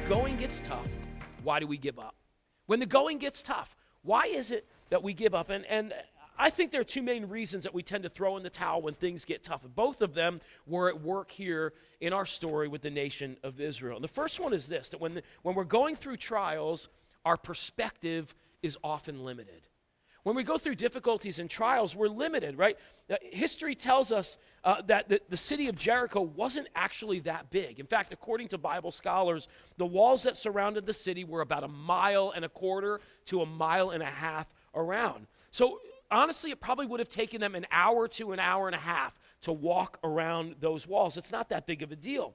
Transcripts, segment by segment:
going gets tough, why do we give up? When the going gets tough, why is it that we give up? And I think there are two main reasons that we tend to throw in the towel when things get tough. And both of them were at work here in our story with the nation of Israel. And the first one is this, that when we're going through trials, our perspective is often limited. When we go through difficulties and trials, we're limited, right? History tells us that the city of Jericho wasn't actually that big. In fact, according to Bible scholars, the walls that surrounded the city were about 1.25 miles to 1.5 miles around. So honestly, it probably would have taken them an hour to an hour and a half to walk around those walls. It's not that big of a deal.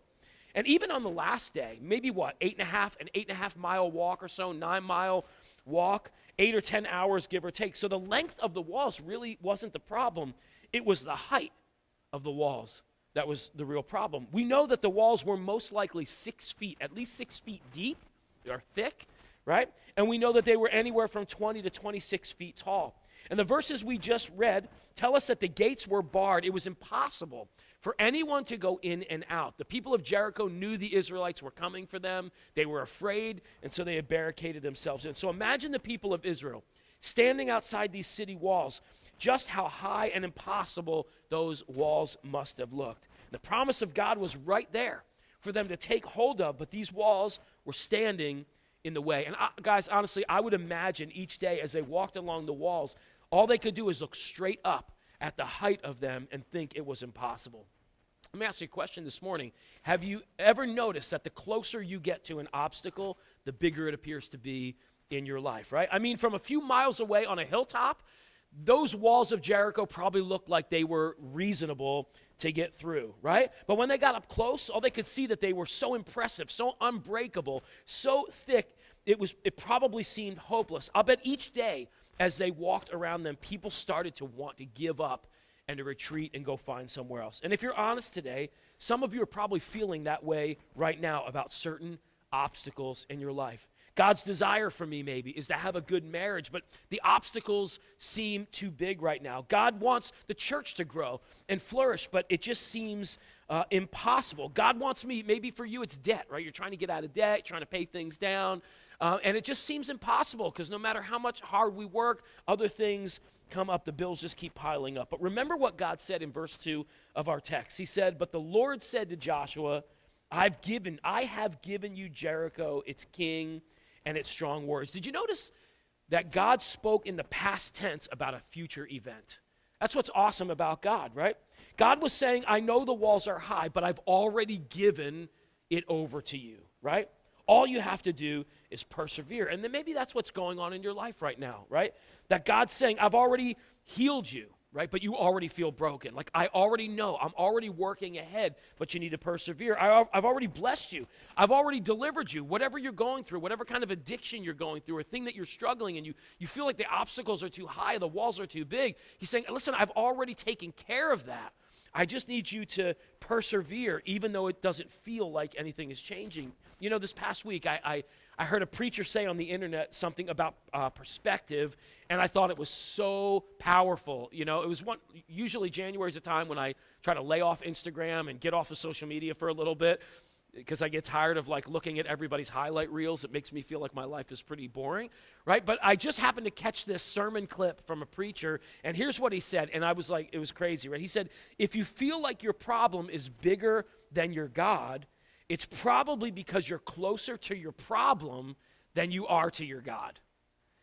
And even on the last day, maybe an 8.5 mile walk or so, 9 mile walk, 8 or 10 hours, give or take. So the length of the walls really wasn't the problem. It was the height of the walls that was the real problem. We know that the walls were most likely 6 feet, at least 6 feet deep. They are thick, right? And we know that they were anywhere from 20 to 26 feet tall. And the verses we just read tell us that the gates were barred. It was impossible for anyone to go in and out. The people of Jericho knew the Israelites were coming for them. They were afraid, and so they had barricaded themselves in. So imagine the people of Israel standing outside these city walls, just how high and impossible those walls must have looked. The promise of God was right there for them to take hold of, but these walls were standing in the way. And guys, honestly, I would imagine each day as they walked along the walls, all they could do is look straight up at the height of them and think it was impossible. Let me ask you a question this morning. Have you ever noticed that the closer you get to an obstacle, the bigger it appears to be in your life, right? I mean, from a few miles away on a hilltop, those walls of Jericho probably looked like they were reasonable to get through, right? But when they got up close, all they could see that they were so impressive, so unbreakable, so thick, it probably seemed hopeless. I'll bet each day as they walked around them, people started to want to give up and to retreat and go find somewhere else. And if you're honest today, some of you are probably feeling that way right now about certain obstacles in your life. God's desire for me maybe is to have a good marriage, but the obstacles seem too big right now. God wants the church to grow and flourish, but it just seems impossible. God wants me, maybe for you it's debt, right? You're trying to get out of debt, trying to pay things down, and it just seems impossible because no matter how much hard we work, other things come up. The bills just keep piling up. But remember what God said in verse 2 of our text. He said, "But the Lord said to Joshua, I have given you Jericho, its king, and its strong warriors." Did you notice that God spoke in the past tense about a future event? That's what's awesome about God, right? God was saying, I know the walls are high, but I've already given it over to you, right? All you have to do is persevere. And then maybe that's what's going on in your life right now, right? That God's saying, I've already healed you, right? But you already feel broken. Like, I already know. I'm already working ahead, but you need to persevere. I've already blessed you. I've already delivered you. Whatever you're going through, whatever kind of addiction you're going through, or thing that you're struggling and you feel like the obstacles are too high, the walls are too big. He's saying, listen, I've already taken care of that. I just need you to persevere, even though it doesn't feel like anything is changing. You know, this past week, I heard a preacher say on the internet something about perspective, and I thought it was so powerful. You know, it was usually January is a time when I try to lay off Instagram and get off of social media for a little bit because I get tired of like looking at everybody's highlight reels. It makes me feel like my life is pretty boring, right? But I just happened to catch this sermon clip from a preacher, and here's what he said, and I was like, it was crazy, right? He said, if you feel like your problem is bigger than your God, it's probably because you're closer to your problem than you are to your God.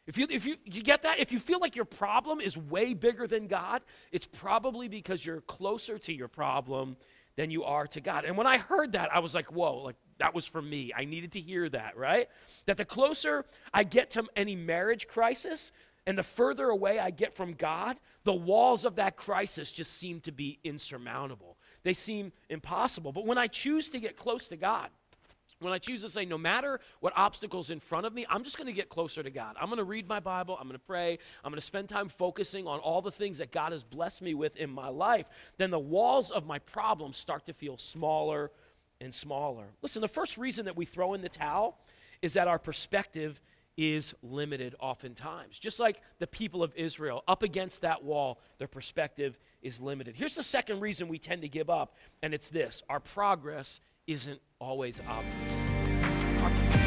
If you get that? If you feel like your problem is way bigger than God, it's probably because you're closer to your problem than you are to God. And when I heard that, I was like, whoa, like that was for me. I needed to hear that, right? That the closer I get to any marriage crisis and the further away I get from God, the walls of that crisis just seem to be insurmountable. They seem impossible. But when I choose to get close to God, when I choose to say, no matter what obstacles in front of me, I'm just going to get closer to God. I'm going to read my Bible. I'm going to pray. I'm going to spend time focusing on all the things that God has blessed me with in my life. Then the walls of my problems start to feel smaller and smaller. Listen, the first reason that we throw in the towel is that our perspective is limited oftentimes. Just like the people of Israel, up against that wall, their perspective is limited. Here's the second reason we tend to give up, and it's this: our progress isn't always obvious. Talk to you soon.